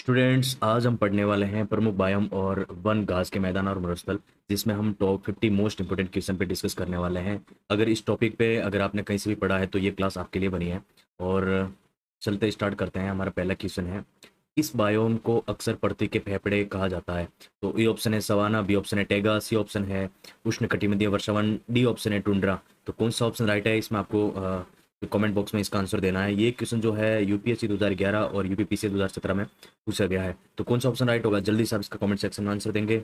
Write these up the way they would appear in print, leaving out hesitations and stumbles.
Students, आज हम पढ़ने वाले हैं प्रमुख बायोम और वन घास के मैदान और मरुस्थल, जिसमें हम टॉप 50 मोस्ट इंपोर्टेंट क्वेश्चन पे डिस्कस करने वाले हैं। अगर इस टॉपिक पे अगर आपने कहीं से भी पढ़ा है तो ये क्लास आपके लिए बनी है। और चलते स्टार्ट करते हैं। हमारा पहला क्वेश्चन है, इस बायोम को अक्सर पृथ्वी के फेफड़े कहा जाता है? तो ए ऑप्शन है सवाना, बी ऑप्शन है टैगा, सी ऑप्शन है उष्णकटिबंधीय वर्षावन, डी ऑप्शन है टुंड्रा। तो कौन सा ऑप्शन राइट है, इसमें आपको कमेंट बॉक्स में इसका आंसर देना है। ये क्वेश्चन जो है यूपीएससी 2011 और यूपीपीसी 2017 में पूछा गया है। तो कौन सा ऑप्शन राइट होगा, जल्दी से आप इसका कमेंट सेक्शन में आंसर देंगे।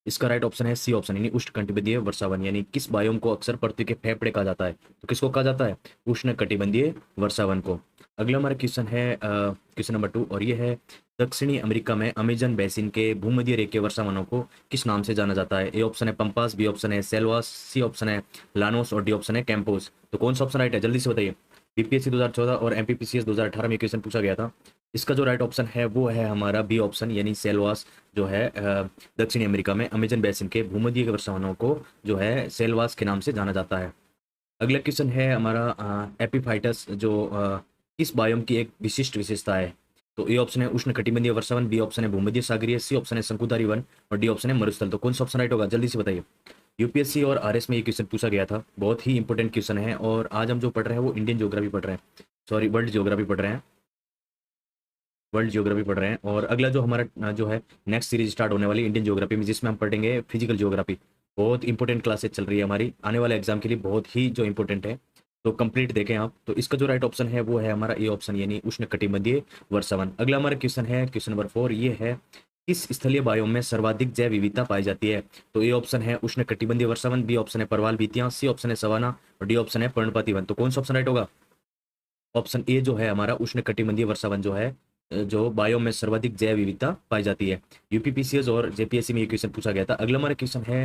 इसका राइट ऑप्शन है सी ऑप्शन, यानी उष्णकटिबंधीय वर्षावन। यानी किस बायोम को अक्सर पृथ्वी के फेफड़े कहा जाता है? तो किसको कहा जाता है? उष्णकटिबंधीय वर्षावन को। अगला हमारा क्वेश्चन है क्वेश्चन नंबर 2, और ये है, दक्षिणी अमेरिका में अमेजन बेसिन के भूमध्य रेखीय वर्षावनों को किस नाम से जाना जाता है? ए ऑप्शन है पंपास, बी ऑप्शन है सेल्वास, सी ऑप्शन है लानोस और डी ऑप्शन है कैंपोस। तो कौन सा ऑप्शन राइट है, जल्दी से बताइए। बीपीएससी 2014 और एमपीपीसीएस 2018 में क्वेश्चन पूछा गया था। इसका जो राइट ऑप्शन है वो है हमारा बी ऑप्शन, यानी सेल्वास जो है दक्षिणी अमेरिका में अमेजन बेसिन के भूमध्य वर्षावनों को जो है सेल्वास के नाम से जाना जाता है। अगला क्वेश्चन है हमारा, एपिफाइटस जो किस बायोम की एक विशिष्ट विशेषता है? तो ए ऑप्शन है उष्णकटिबंधीय वर्षावन, बी ऑप्शन है भूमध्य सागरीय, सी ऑप्शन है शंकुधारी वन और डी ऑप्शन है मरुस्थल। तो कौन सा ऑप्शन राइट होगा, जल्दी से बताइए। यूपीएससी और आरएस में ये क्वेश्चन पूछा गया था, बहुत ही इंपॉर्टेंट क्वेश्चन है। और आज हम जो पढ़ रहे हैं वो इंडियन ज्योग्राफी पढ़ रहे हैं, सॉरी वर्ल्ड ज्योग्राफी पढ़ रहे हैं, वर्ल्ड ज्योग्राफी पढ़ रहे हैं। और अगला जो हमारा जो है नेक्स्ट सीरीज स्टार्ट होने वाली इंडियन ज्योग्राफी में, जिसमें हम पढ़ेंगे फिजिकल ज्योग्राफी। बहुत इंपॉर्टेंट क्लासेज चल रही है हमारी आने वाले एग्जाम के लिए, बहुत ही जो इंपॉर्टेंट है। तो कंप्लीट देखें आप। तो इसका जो राइट ऑप्शन है वो है हमारा ए ऑप्शन, यानी उष्णकटिबंधीय वर्षावन। अगला हमारा क्वेश्चन है क्वेश्चन नंबर 4, ये है, किस स्थलीय बायोम में सर्वाधिक जैव विविधता पाई जाती है? तो ए ऑप्शन है उष्णकटिबंधीय वर्षावन, बी ऑप्शन है परवाल बीतियां, सी ऑप्शन है सवाना और डी ऑप्शन है पर्णपाती वन। तो कौन सा ऑप्शन राइट होगा? ऑप्शन ए जो है हमारा उष्णकटिबंधीय वर्षावन जो है जो बायोम में सर्वाधिक जैव विविधता पाई जाती है। यूपीपीसीएस और जेपीएससी में ये क्वेश्चन पूछा गया था। अगला हमारा क्वेश्चन है,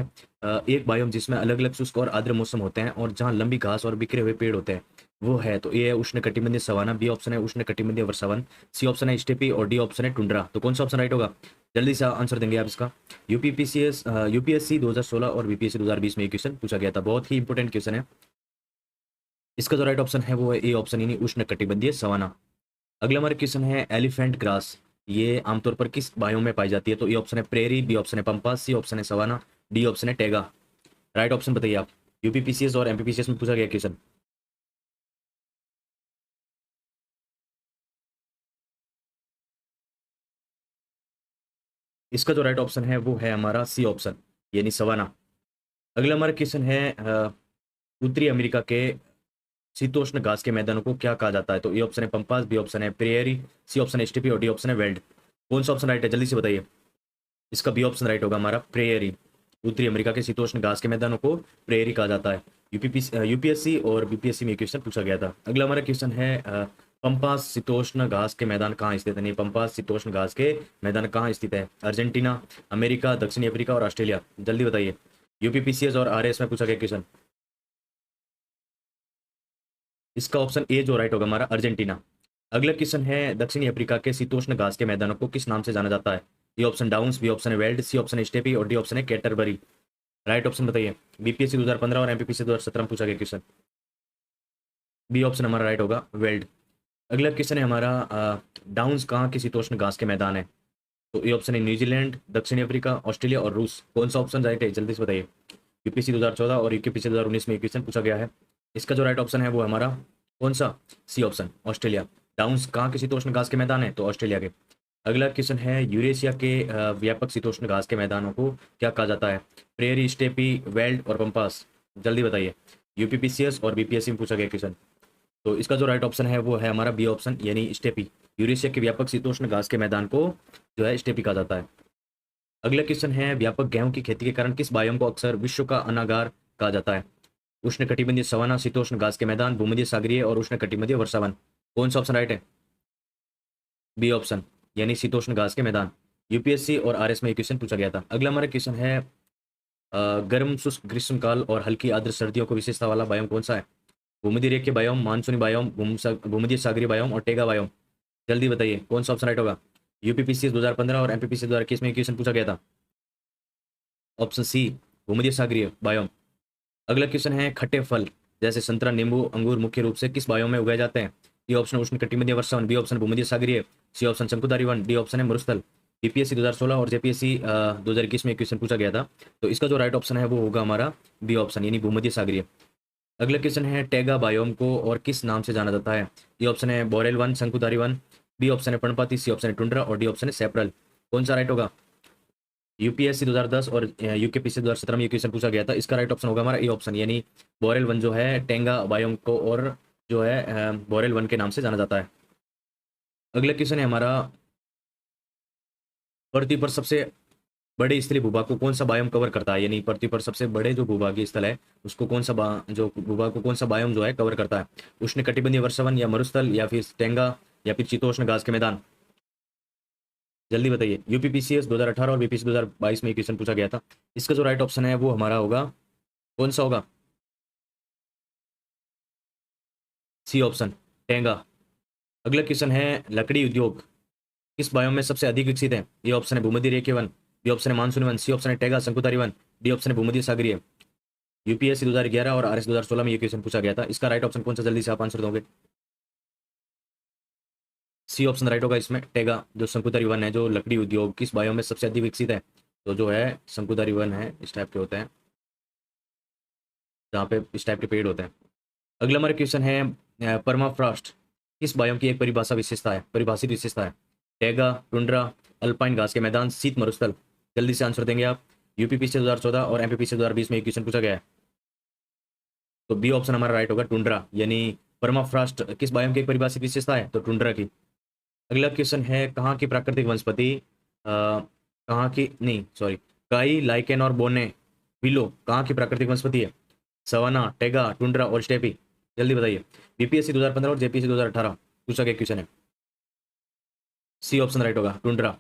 एक बायोम जिसमें अलग अलग शुष्क और आर्द्र मौसम होते हैं और जहाँ लंबी घास और बिखरे हुए पेड़ होते हैं, वो है। तो ए है उष्णकटिबंधीय सवाना, बी ऑप्शन है उष्णकटिबंधीय वर्षावन, सी ऑप्शन है स्टेपी और डी ऑप्शन है टुंड्रा। तो कौन सा ऑप्शन राइट होगा, जल्दी से आंसर देंगे आप इसका। यूपीएससी 2016 और बीपीएससी 2020 में ये क्वेश्चन पूछा गया था, बहुत ही इंपॉर्टेंट क्वेश्चन है। इसका जो राइट ऑप्शन है वो है ए ऑप्शन, यानी उष्णकटिबंधीय सवाना। अगला हमारा क्वेश्चन है, एलिफेंट ग्रास ये आमतौर पर किस बायोम में पाई जाती है? तो ए ऑप्शन है प्रेरी, बी ऑप्शन है पंपास, सी ऑप्शन है सवाना, डी ऑप्शन है टेगा। राइट ऑप्शन बताइए आप। यूपीपीसीएस और एमपीपीसीएस में पूछा गया क्वेश्चन। इसका जो राइट ऑप्शन है वो है हमारा सी ऑप्शन, यानी सवाना। अगला हमारा क्वेश्चन है, उत्तरी अमेरिका के शीतोष्ण घास के मैदानों को क्या कहा जाता है? तो ए ऑप्शन है पंपास, बी ऑप्शन है प्रेयरी, सी ऑप्शन है स्टेपी और डी ऑप्शन है वेल्ड। कौन सा ऑप्शन राइट है, जल्दी से बताइए। इसका बी ऑप्शन राइट होगा हमारा प्रेयरी। उत्तरी अमेरिका के शीतोष्ण घास के मैदानों को प्रेयरी कहा जाता है। यूपीएससी और बीपीएससी में क्वेश्चन पूछा गया था। अगला हमारा क्वेश्चन है, पंपास शीतोष्ण घास के मैदान कहाँ स्थित है? नहीं, पंपास शीतोष्ण घास के मैदान कहाँ स्थित है? अर्जेंटीना, अमेरिका, दक्षिणी अफ्रीका और ऑस्ट्रेलिया। जल्दी बताइए। यूपीपीसीएस और आरएस में पूछा गया क्वेश्चन। इसका ऑप्शन ए जो राइट होगा हमारा अर्जेंटीना। अगला क्वेश्चन है, दक्षिणी अफ्रीका के शीतोष्ण घास के मैदानों को किस नाम से जाना जाता है? A option Downs, B option है वेल्ड, सी ऑप्शन है स्टेपी और डी ऑप्शन है कैटरबरी। राइट ऑप्शन बताइए। बीपीएससी 2015 और एमपीपीसी 2017 में पूछा गया क्वेश्चन। बी ऑप्शन हमारा राइट होगा वेल्ड। अगला क्वेश्चन है हमारा, डाउन्स कहाँ के शीतोष्ण घास के मैदान है? तो ए ऑप्शन है न्यूजीलैंड, दक्षिणी अफ्रीका, ऑस्ट्रेलिया और रूस। कौन सा ऑप्शन राइट है, जल्दी से बताइए। यूपीएससी 2014 और यूपीएससी 2019 में क्वेश्चन पूछा गया है। इसका जो राइट ऑप्शन है वो हमारा कौन सा, सी ऑप्शन, ऑस्ट्रेलिया। डाउन्स कहाँ के शीतोष्ण घास के मैदान है? तो ऑस्ट्रेलिया के। अगला क्वेश्चन है, यूरेशिया के व्यापक शीतोष्ण घास के मैदानों को क्या कहा जाता है? प्रेरी, स्टेपी, वेल्ड और पंपास। जल्दी बताइए। यूपीपीसीएस और बीपीएससी में पूछा गया क्वेश्चन। तो इसका जो राइट ऑप्शन है वो है हमारा बी ऑप्शन, यानी स्टेपी। यूरेशिया के व्यापक शीतोष्ण घास के मैदान को जो है स्टेपी कहा जाता है। अगला क्वेश्चन है, व्यापक गेहूं की खेती के कारण किस बायोम को अक्सर विश्व का अनागार कहा जाता है? उष्णकटिबंधीय सवाना, शीतोष्ण घास के मैदान, भूमध्य सागरीय और उष्णकटिबंधीय वर्षावन। कौन सा ऑप्शन राइट है? बी ऑप्शन, यानी शीतोष्ण घास के मैदान। यूपीएससी और आरएस में क्वेश्चन पूछा गया था। अगला हमारा क्वेश्चन है, गर्म शुष्क ग्रीष्मकाल और हल्की आर्द्र सर्दियों को विशेषता वाला बायोम कौन सा है? भूमध्य रेखीय बायोम, मानसूनी बायोम, भूमध्य सागरीय बायोम और टेगा बायोम। जल्दी बताइए कौन सा ऑप्शन राइट होगा। यूपीपीसी 2015 और एमपीपीसी 2021 में क्वेश्चन पूछा गया था। ऑप्शन सी, भूमध्य सागरीय बायोम। अगला क्वेश्चन है, खट्टे फल जैसे संतरा, नींबू, अंगूर मुख्य रूप से किस बायोम में उगाए जाते हैं? ए ऑप्शन उष्णकटिबंधीय वर्षावन, बी ऑप्शन भूमध्य सागरीय, सी ऑप्शन शंकुधारी वन, डी ऑप्शन है मरुस्थल। बीपीएससी 2016 और जेपीएससी 2021 में क्वेश्चन पूछा गया था, तो इसका जो राइट ऑप्शन है वो होगा हमारा बी ऑप्शन यानी भूमध्य सागरीय। अगला क्वेश्चन है टैगा बायोम को और किस नाम से जाना जाता है? ये ऑप्शन है बोरेल वन, शंकुधारी वन, बी ऑप्शन है पर्णपाती, सी ऑप्शन है टुंड्रा और डी ऑप्शन है सेप्रल। कौन सा राइट होगा? यूपीएससी 2010 और यूकेपीएससी 2017 में ये क्वेश्चन पूछा गया था, इसका राइट ऑप्शन होगा हमारा ए ऑप्शन यानी बोरेल वन जो है टैंगा बायोम को और जो है बोरेल वन के नाम से जाना जाता है। अगला क्वेश्चन है हमारा पृथ्वी पर सबसे बड़े स्थलीय भूभाग को कौन सा बायोम कवर करता है? यानी पृथ्वी पर सबसे बड़े जो भूभागीय स्थल है उसको कौन सा जो भूभाग को कौन सा बायोम जो है कवर करता है? उष्ण कटिबंधीय वर्षावन या मरुस्थल या फिर टेंगा या फिर शीतोष्ण घास के मैदान? जल्दी बताइए। यूपीपीसीएस 2018 और बीपीएससी 2022 में क्वेश्चन पूछा गया था, इसका जो राइट ऑप्शन है वो हमारा होगा कौन सा होगा? सी ऑप्शन टेंगा। अगला क्वेश्चन है लकड़ी उद्योग किस बायोम में सबसे अधिक विकसित है? ये ऑप्शन है भूमध्य रेखीय वन, बी ऑप्शन है मानसूनी वन, सी ऑप्शन है टेगा शंकुधारी वन, डी ऑप्शन है भूमध्य सागरीय। यूपीएससी 2011 और आरएस 2016 में ये क्वेश्चन पूछा गया था, इसका राइट ऑप्शन कौन सा? जल्दी से आप आंसर दोगे। सी ऑप्शन राइट होगा इसमें टेगा जो शंकुधारी वन है। जो लकड़ी उद्योग किस बायोम में सबसे अधिक विकसित है? तो जो है शंकुधारी वन है, इस टाइप के होते हैं जहाँ पे इस टाइप के पेड़ होते हैं। अगला हमारा क्वेश्चन है परमाफ्रॉस्ट किस बायोम की एक परिभाषा विशेषता है, परिभाषित विशेषता है? टैगा, टुंड्रा, अल्पाइन घास के मैदान, शीत मरुस्थल। जल्दी से आंसर देंगे आप। यूपीपीसी 2014 और एमपीपीसी 2020 में एक क्वेश्चन पूछा गया है, तो बी ऑप्शन हमारा राइट होगा टुंड्रा यानी परमाफ्रॉस्ट किस बायोम की एक परिभाषित विशेषता है? तो टुंड्रा की। अगला क्वेश्चन है कहाँ की प्राकृतिक वनस्पति कहाँ की नहीं सॉरी काई, लाइकेन और बोने विलो कहाँ की प्राकृतिक वनस्पति है? सवाना, टेगा, टुंड्रा और स्टेपी। जल्दी बताइए। बीपीएससी 2015 और जेपीएससी 2018 पूछा गया क्वेश्चन है। सी ऑप्शन राइट होगा टुंड्रा।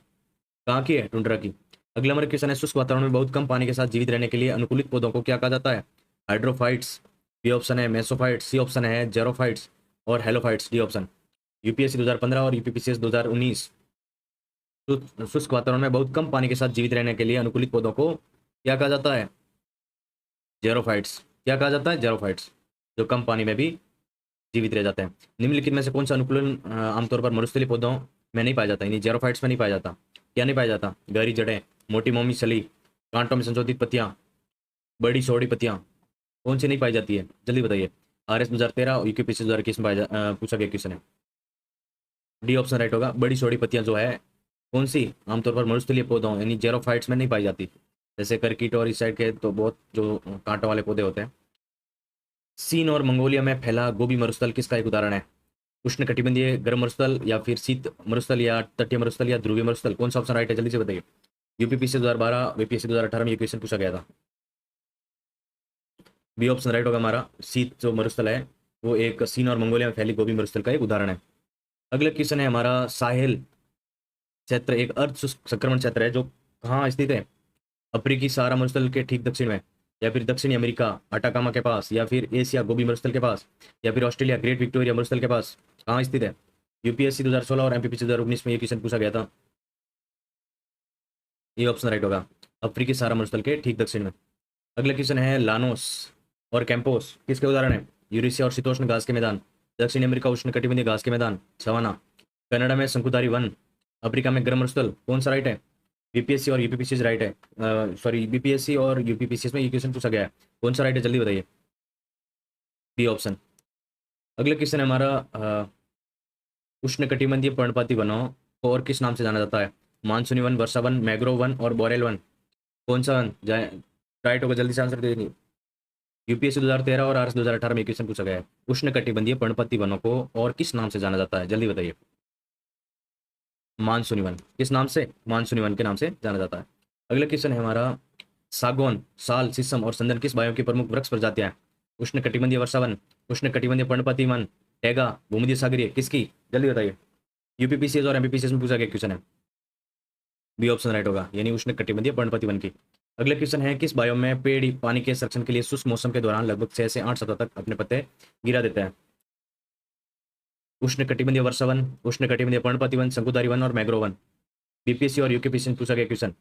कहाँ की है? टुंड्रा की। अगला हमारा क्वेश्चन है शुष्क वातावरण में बहुत कम पानी के साथ जीवित रहने के लिए अनुकूलित पौधों को क्या कहा जाता है? हाइड्रोफाइट्स, बी ऑप्शन है मेसोफाइट्स, सी ऑप्शन है जेरोफाइट्स और हेलोफाइट्स, डी ऑप्शन। यूपीएससी 2015 और यूपीपीसीएस 2019 शुष्क वातावरण में बहुत कम पानी के साथ जीवित रहने के लिए अनुकूलित पौधों को क्या कहा जाता है? जेरोफाइट्स। क्या कहा जाता है? जेरोफाइट्स, जो कम पानी में भी जीवित रह जाते हैं। निम्नलिखित में से कौन सा अनुकूलन आमतौर पर मरुस्थलीय पौधों में नहीं पाया जाता, यानी जेरोफाइट्स में नहीं पाया जाता? क्या नहीं पाया जाता? गहरी जड़ें, मोटी मोमी छली, कांटों में संशोधित पत्तियां, बड़ी चौड़ी पत्तियां, कौन सी नहीं पाई जाती है? जल्दी बताइए। आरएस 2013 और यूकेपीसी 2021 में पूछा गया क्वेश्चन है। डी ऑप्शन राइट होगा। बड़ी चौड़ी पत्तियां जो है कौन सी आमतौर पर मरुस्थलीय पौधों यानी जेरोफाइट्स में नहीं पाई जाती, जैसे करकीट और इस साइड के तो बहुत जो कांटों वाले पौधे होते हैं। चीन और मंगोलिया में फैला गोबी मरुस्थल किसका एक उदाहरण है? उष्ण कटिबंधीय गर्म मरुस्थल या फिर शीत मरुस्थल या तटीय मरुस्थल या ध्रुवीय मरुस्थल? कौन सा ऑप्शन राइट है? जल्दी से बताइए। यूपीपीसी 2012 बीपीएससी 2018 में ये क्वेश्चन पूछा गया था। बी ऑप्शन राइट होगा हमारा। शीत जो मरुस्थल है वो एक चीन और मंगोलिया में फैली गोबी मरुस्थल का एक उदाहरण है। अगला क्वेश्चन है हमारा साहेल क्षेत्र एक अर्ध शुष्क संक्रमण क्षेत्र है जो कहाँ स्थित है? अफ्रीकी सहारा मरुस्थल के ठीक दक्षिण में, या फिर दक्षिणी अमेरिका अटाकामा के पास, या फिर एशिया गोबी मरुस्थल के पास, या फिर ऑस्ट्रेलिया ग्रेट विक्टोरिया मरुस्थल के पास? कहाँ स्थित है? यूपीएससी 2016 और एमपीपीसी 2019 में ये क्वेश्चन पूछा गया था। ये ऑप्शन राइट होगा। अफ्रीकी सहारा मरुस्थल के ठीक दक्षिण में। अगला क्वेश्चन है लानोस और कैंपोस किसके उदाहरण है? यूरेशिया और शीतोष्ण घास के मैदान, दक्षिण अमेरिका उष्ण कटिबंधीय घास के मैदान, सवाना, कनाडा में शंकुधारी वन, अफ्रीका में गर्म मरुस्थल। कौन सा राइट है? बीपीएससी और यूपीपीसी राइट है, सॉरी बीपीएससी और यूपीपीसी में ये क्वेश्चन पूछा गया है। कौन सा राइट है? जल्दी बताइए। B option. अगला क्वेश्चन है हमारा उष्ण कटिबंधीय पर्णपाती वनों को और किस नाम से जाना जाता है? मानसूनी वन, वर्षा वन, मैग्रोव वन और बोरेल वन। कौन सा वन जाए राइट होगा? जल्दी से आंसर दे देंगे। यूपीएससी 2013 और आरएस 2018 में क्वेश्चन पूछा गया है। उष्ण कटिबंधीय पर्णपाती वनों को और किस नाम से जाना जाता है? जल्दी बताइए। मानसूनी वन। किस नाम से? मानसूनी वन के नाम से जाना जाता है। अगला क्वेश्चन है हमारा सागौन, साल, शीशम और संदन किस बायोम की प्रमुख वृक्ष प्रजातियां हैं? उष्ण कटिबंधीय वर्षा वन, उष्ण कटिबंधीय पर्णपाती वन, टैगा, भूमध्य सागरीय, किसकी? जल्दी बताइए। यूपीपीसीएस और एमपीपीसीएस में पूछा गया क्वेश्चन है। बी ऑप्शन राइट होगा यानी उष्ण कटिबंधीय पर्णपाती वन की। अगला क्वेश्चन है किस बायोम में पेड़ पानी के संरक्षण के लिए शुष्क मौसम के दौरान लगभग 6 से 8 सप्ताह तक अपने पत्ते गिरा देते हैं? उष्ण कटिबंधीय वर्षा वन, उष्ण कटिबंधीय पर्णपाती वन, शंकुधारी वन और मैग्रोव वन। बीपीएससी और यूकेपीसी में पूछा गया क्वेश्चन।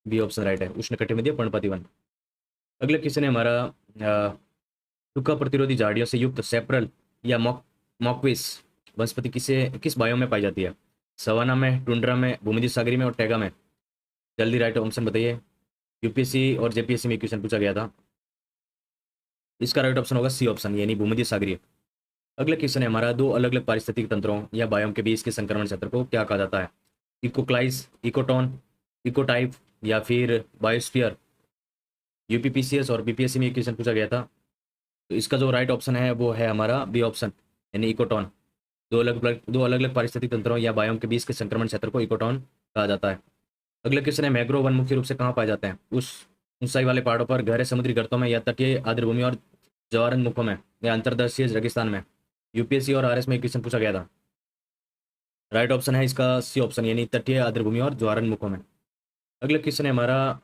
बी ऑप्शन राइट है उष्ण कटिबंधीय पर्णपाती वन। अगला क्वेश्चन है हमारा सूखा प्रतिरोधी झाड़ियों से युक्त सेप्रल या मॉकविस वनस्पति किस बायोम में पाई जाती है? सवाना में, टुंड्रा में, भूमध्य सागरीय में और टैगा में। जल्दी राइट ऑप्शन बताइए। यूपीएससी और जेपीएससी में क्वेश्चन पूछा गया था। इसका राइट ऑप्शन होगा सी ऑप्शन, यानी भूमध्य सागरीय। अगला क्वेश्चन है हमारा, दो अलग अलग पारिस्थितिक तंत्रों या बायोम के बीच के संक्रमण क्षेत्र को क्या कहा जाता है? इकोक्लाइस, इकोटोन, इकोटाइप या फिर बायोस्फीयर। यूपीपीसीएस और बीपीएससी में एक क्वेश्चन पूछा गया था। तो इसका जो राइट ऑप्शन है वो है हमारा बी ऑप्शन, यानी इकोटोन। दो अलग अलग पारिस्थितिक तंत्रों या बायोम के बीच के संक्रमण क्षेत्र को इकोटोन कहा जाता है। अगला क्वेश्चन है, मैंग्रोव वन मुख्य रूप से कहाँ पाए जाते हैं? उस ऊंचाई वाले पहाड़ों पर, गहरे समुद्री गर्तों में, या तटीय आर्द्रभूमि और ज्वारनमुखों में, या अंतर्देशीय रेगिस्तान में। यूपीएससी और आरएस में क्वेश्चन पूछा गया था। राइट ऑप्शन है इसका सी ऑप्शन, यानी तटीय आर्द्रभूमि और ज्वारनमुखों में। अगला क्वेश्चन है हमारा,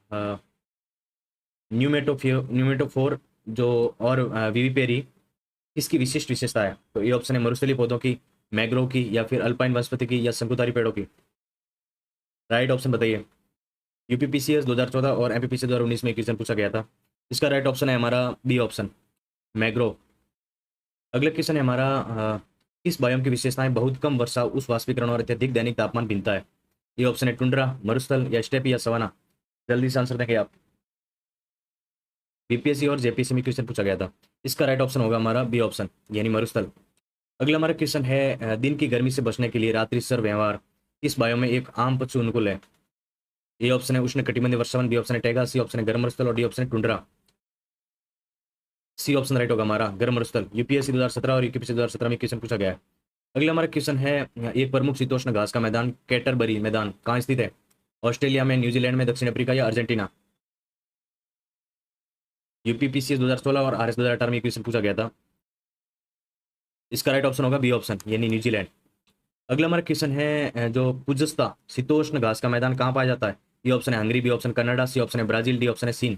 न्यूमेटोफोर जो और विविपेरी किसकी विशिष्ट विशेषता है? तो ये ऑप्शन है मरुस्थलीय पौधों की, मैग्रोव की, या फिर अल्पाइन वनस्पति की, या शंकुधारी पेड़ों की। राइट ऑप्शन बताइए। यूपीपीसीएस 2014 और एमपीपीसी 2019 में क्वेश्चन पूछा गया था। इसका राइट ऑप्शन है हमारा बी ऑप्शन, मैग्रोव। अगला क्वेश्चन है हमारा, किस बायोम की विशेषताएं बहुत कम वर्षा, उस वाष्पीकरण और अत्यधिक दैनिक तापमान भिन्नता है? ये ऑप्शन है टुंड्रा, मरुस्थल, या स्टेप, या सवाना। जल्दी से आंसर देंगे आप। बीपीएससी और जेपीएससी में क्वेश्चन पूछा गया था। इसका राइट ऑप्शन होगा हमारा बी ऑप्शन, यानी मरुस्थल। अगला हमारा क्वेश्चन है, दिन की गर्मी से बचने के लिए रात्रिसर व्यवहार किस बायोम में एक आम पशु अनुकूल है? ए ऑप्शन है उष्ण कटिबंधीय वर्षावन, बी ऑप्शन है टैगा, सी ऑप्शन है गर्म मरुस्थल, और डी ऑप्शन है टुंड्रा। सी ऑप्शन राइट होगा हमारा, गर्म मरुस्थल। यूपीएससी 2017 और यूपीएससी 2017 में क्वेश्चन पूछा गया है। अगला हमारा क्वेश्चन है, एक प्रमुख शीतोष्ण घास का मैदान कैटरबरी मैदान कहाँ स्थित है? ऑस्ट्रेलिया में, न्यूजीलैंड में, दक्षिण अफ्रीका, या अर्जेंटीना। यूपीपीसी 2016 और आरएस 2018 में क्वेश्चन पूछा गया था। इसका राइट ऑप्शन होगा बी ऑप्शन, यानी न्यूजीलैंड। अगला हमारा क्वेश्चन है, जो पुजस्ता शीतोष्ण घास का मैदान कहाँ पाया जाता है? ये ऑप्शन है Hungary, B option Canada, C option है ब्राजील, डी ऑप्शन है चीन।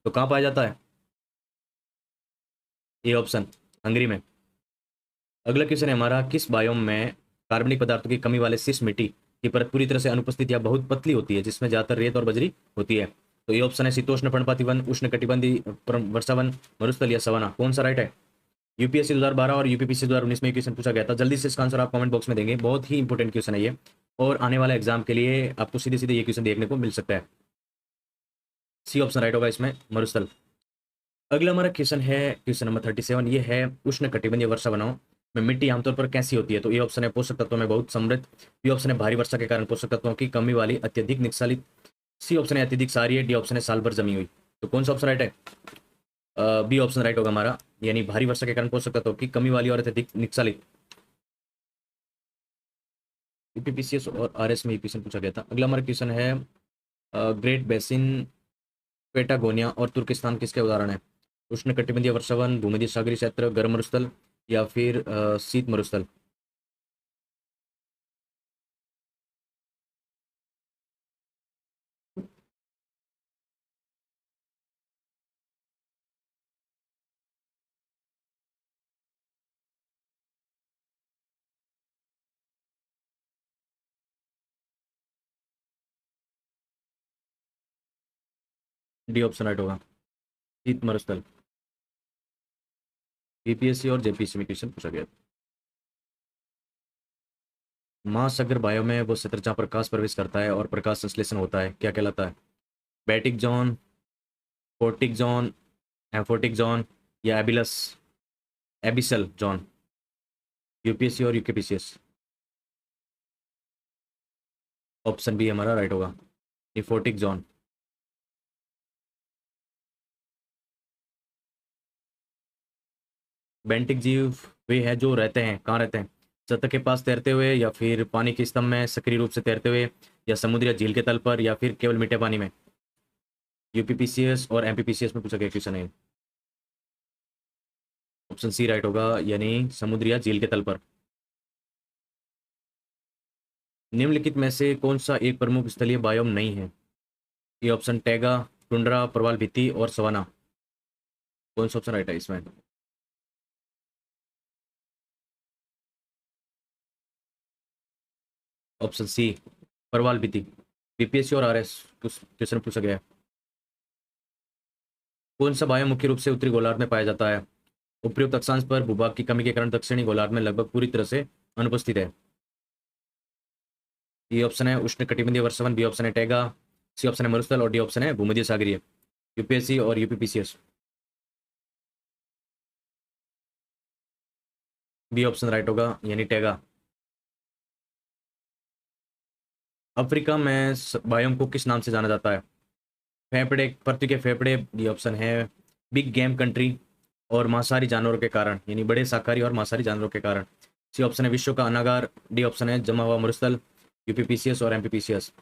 तो कहाँ पाया जाता है? ये ऑप्शन हंगरी में। अगला क्वेश्चन है हमारा, किस बायोम में कार्बनिक पदार्थों की कमी वाले शिश मिट्टी की परत पूरी तरह से अनुपस्थित या बहुत पतली होती है, जिसमें ज्यादातर रेत और बजरी होती है? तो ये ऑप्शन है शीतोष्ण पर्णपाती वन, उष्ण कटिबंधीय वर्षावन, मरुस्थल, या सवाना। कौन सा राइट है? यूपीएससी 2012 और यूपीपीसी 2019 में क्वेश्चन पूछा गया था। जल्दी से इसका आंसर आप कमेंट बॉक्स में देंगे, बहुत ही इंपॉर्टेंट क्वेश्चन है ये, और आने वाले एग्जाम के लिए आपको सीधे सीधे ये क्वेश्चन देखने को मिल सकता है। सी ऑप्शन राइट होगा इसमें, मरुस्थल। अगला हमारा क्वेश्चन है क्वेश्चन नंबर 37। ये है, उष्ण कटिबंधीय वर्षावनों में मिट्टी आमतौर पर कैसी होती है? तो ये ऑप्शन है पोषक तत्वों में बहुत समृद्ध, बी ऑप्शन है भारी वर्षा के कारण पोषक तत्वों की कमी वाली अत्यधिक निस्सालित, सी ऑप्शन है अत्यधिक सारी, डी ऑप्शन है साल भर जमी हुई। तो कौन सा ऑप्शन राइट है? बी ऑप्शन राइट होगा हमारा, यानी भारी वर्षा के कारण पोषक तत्वों की कमी वाली और अत्यधिक निस्सालित। यूपीपीसीएस और आरएस में क्वेश्चन पूछा गया था। अगला हमारा क्वेश्चन है, ग्रेट बेसिन, पेटागोनिया और तुर्किस्तान किसके उदाहरण है? उष्ण कटिबंधीय वर्षावन, भूमध्य सागरीय क्षेत्र, गर्म मरुस्थल, या फिर शीत मरुस्थल। डी ऑप्शन राइट होगा, शीत मरुस्थल। यूपीएससी और जेपीएससी में क्वेश्चन पूछा गया। महासागर बायो में वो क्षेत्र जहाँ प्रकाश प्रवेश करता है और प्रकाश संश्लेषण होता है क्या कहलाता है? बैटिक जोन, फोर्टिक जोन, एम्फोटिक जोन, या एबिलस एबिसल जोन। यूपीएससी और यूकेपीसीएस। ऑप्शन बी हमारा राइट होगा, एम्फोटिक जोन। बेंटिक जीव वे हैं जो रहते हैं, कहाँ रहते हैं? सतह के पास तैरते हुए, या फिर पानी के स्तंभ में सक्रिय रूप से तैरते हुए, या समुद्र या झील के तल पर, या फिर केवल मीठे पानी में। यूपीपीसीएस और एमपीपीसीएस में पूछा गया क्वेश्चन है। ऑप्शन सी राइट होगा, यानी समुद्र या झील के तल पर। निम्नलिखित में से कौन सा एक प्रमुख स्थलीय बायोम नहीं है? ये ऑप्शन टैगा, टुंड्रा, प्रवाल भित्ति, और सवाना। कौन सा ऑप्शन राइट है इसमें? ऑप्शन सी, प्रवाल भित्ति। बीपीएससी और आरएस कुछ क्वेश्चन पूछा गया है। कौन सा बायोम मुख्य रूप से उत्तरी गोलार्ध में पाया जाता है? उपयुक्त अक्षांश पर भूभाग की कमी के कारण दक्षिणी गोलार्ध में लगभग पूरी तरह से अनुपस्थित है। ये ऑप्शन है उष्णकटिबंधीय वर्षावन, बी ऑप्शन है टैगा, सी ऑप्शन है मरुस्थल और डी ऑप्शन है भूमध्य सागरीय। यूपीएससी और यूपीपीसीएस। बी ऑप्शन राइट होगा, यानी टैगा। अफ्रीका में बायोम को किस नाम से जाना जाता है? फेफड़े, पृथ्वी के फेफड़े, डी ऑप्शन है बिग गेम कंट्री और मांसाहारी जानवरों के कारण, यानी बड़े शाकाहारी और मांसाहारी जानवरों के कारण। सी ऑप्शन है विश्व का अनागार, डी ऑप्शन है जमा हुआ मरुस्थल, यूपीपीसीएस और एमपीपीसीएस।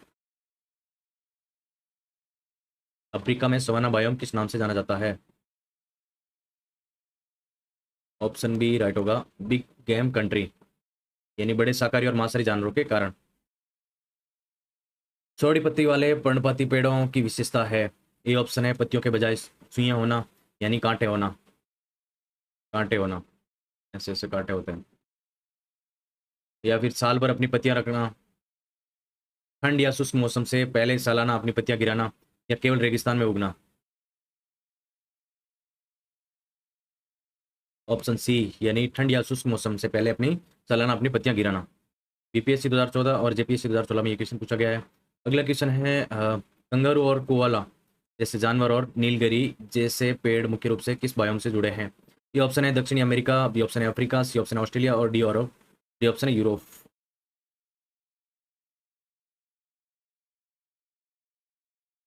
अफ्रीका में सवाना बायोम किस नाम से जाना जाता है? ऑप्शन बी राइट होगा, बिग गेम कंट्री, यानी बड़े शाकाहारी और मांसाहारी जानवरों के कारण। चौड़ी पत्ती वाले पर्णपाती पेड़ों की विशेषता है? ए ऑप्शन है पत्तियों के बजाय सुइयां होना, यानी कांटे होना, कांटे होना, ऐसे ऐसे कांटे होते हैं। या फिर साल भर अपनी पत्तियां रखना, ठंड या शुष्क मौसम से पहले सालाना अपनी पत्तियां गिराना, या केवल रेगिस्तान में उगना। ऑप्शन सी, यानी ठंड या शुष्क मौसम से पहले अपनी सालाना अपनी पत्तियां गिराना। बीपीएससी 2014 और जेपीएससी 2016 में ये क्वेश्चन पूछा गया है। अगला क्वेश्चन है कंगारू और कोआला जैसे जानवर और नीलगिरी जैसे पेड़ मुख्य रूप से किस बायोम से जुड़े हैं? ये ऑप्शन है दक्षिणी अमेरिका, बी ऑप्शन है अफ्रीका, सी ऑप्शन है ऑस्ट्रेलिया और डी ऑप्शन है यूरोप।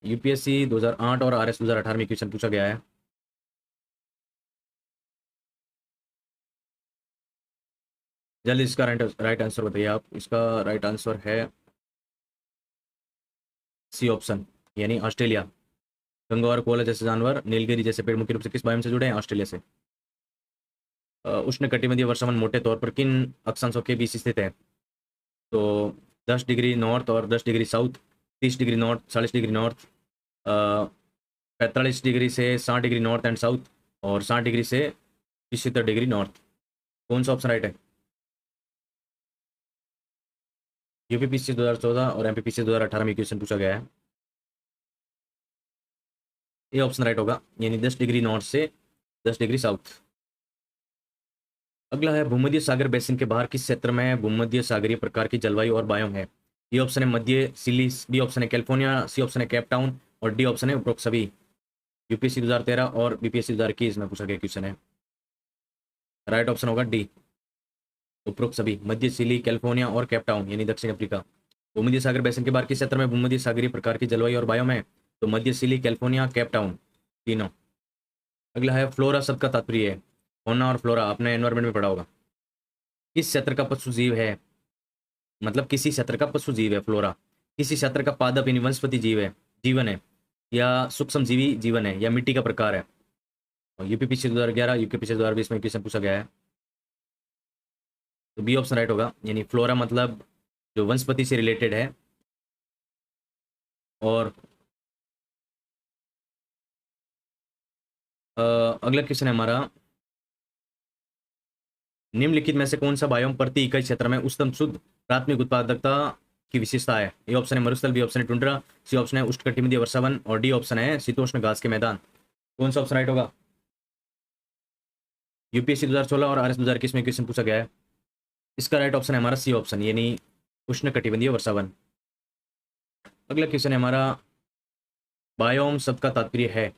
यूपीएससी 2008 और आरएस 2018 में क्वेश्चन पूछा गया है। जल्दी इसका राइट आंसर बताइए आप। इसका राइट आंसर है सी ऑप्शन, यानी ऑस्ट्रेलिया। गंगा और कोला जैसे जानवर, नीलगिरी जैसे पेड़ मुख्य रूप से किस बायोम से जुड़े हैं? ऑस्ट्रेलिया से। उष्णकटिबंधीय वर्षावन मोटे तौर पर किन अक्षांशों के बीच स्थित है? तो 10 डिग्री नॉर्थ और 10 degree south, 30 degree north, 40 degree north, 45 degree से 60 डिग्री नॉर्थ एंड साउथ, और 60 डिग्री से 75 डिग्री नॉर्थ। कौन सा ऑप्शन राइट है? यूपीपीसी 2014 और एमपीपीसी 2018 में क्वेश्चन पूछा गया है। ये ऑप्शन राइट होगा, यानी 10 डिग्री नॉर्थ से 10 डिग्री साउथ। अगला है भूमध्य सागर बेसिन के बाहर किस क्षेत्र में भूमध्य सागरीय प्रकार की जलवायु और बायोम है? ये ऑप्शन है मध्य सिली, बी ऑप्शन है कैलिफोर्निया, सी ऑप्शन है केप टाउन और डी ऑप्शन है उपरोक्त सभी। यूपीएससी 2013 और बीपीएससी 2021 में पूछा गया क्वेश्चन है। राइट ऑप्शन होगा डी, उपरोक्त सभी, मध्य सिली, कैलिफोर्निया और केप टाउन, यानी दक्षिण अफ्रीका। भूमध्य सागर बेसिन के बाहर किस क्षेत्र में भूमध्य सागरीय प्रकार की जलवायु और बायोम है? तो मध्य सिली, कैलिफोर्निया, केप टाउन, तीनों। अगला है फ्लोरा शब्द का तात्पर्य है? फौना और फ्लोरा आपने एनवायरमेंट में पढ़ा होगा। किस क्षेत्र का पशु जीव है? मतलब किसी क्षेत्र का पशु जीव है फ्लोरा। किसी क्षेत्र का पादप यानी वनस्पति जीव है, जीवन है, या सूक्ष्म जीवी जीवन है, या मिट्टी का प्रकार है। और यूपीपीसी 2011, यूपीपीसी 2020 में क्वेश्चन पूछा गया है। तो बी ऑप्शन राइट होगा, यानी फ्लोरा मतलब जो वनस्पति से रिलेटेड है। और अगला क्वेश्चन है हमारा, निम्नलिखित में से कौन सा बायोम प्रति इकाई क्षेत्र में उच्चतम शुद्ध प्राथमिक उत्पादकता की विशेषता है? ए ऑप्शन है मरुस्थल, बी ऑप्शन है टुंड्रा, सी ऑप्शन है उष्णकटिबंधीय वर्षावन और डी ऑप्शन है शीतोष्ण घास के मैदान। कौन सा ऑप्शन राइट होगा? यूपीएससी 2016 और आरएस 2021 में क्वेश्चन पूछा गया है। इसका राइट ऑप्शन है हमारा सी ऑप्शन, यानी उष्णकटिबंधीय वर्षावन। अगला क्वेश्चन है हमारा, बायोम शब्द का तात्पर्य है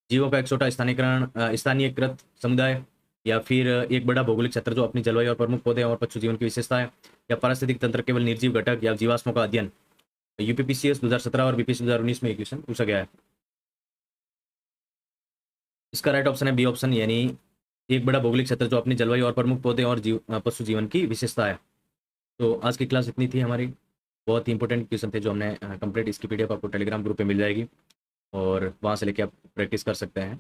जीवों का एक छोटा स्थानीयकृत समुदाय, या फिर एक बड़ा भौगोलिक क्षेत्र जो अपनी जलवायु और प्रमुख पौधे और पशु जीवन की विशेषता है, या पारिस्थितिक तंत्र केवल निर्जीव घटक या जीवाश्मों का अध्ययन। यूपीपीसीएस 2017 और बीपीएससी 2019 में क्वेश्चन पूछा गया है। इसका राइट ऑप्शन है बी ऑप्शन, यानी एक बड़ा भौगोलिक क्षेत्र जो अपनी जलवायु और प्रमुख पौधे और पशु जीवन की विशेषता है। तो आज की क्लास इतनी थी हमारी। बहुत ही इंपॉर्टेंट क्वेश्चन थे जो हमने कंप्लीट। इसकी पीडीएफ आपको टेलीग्राम ग्रुप पे मिल जाएगी और वहाँ से लेके आप प्रैक्टिस कर सकते हैं।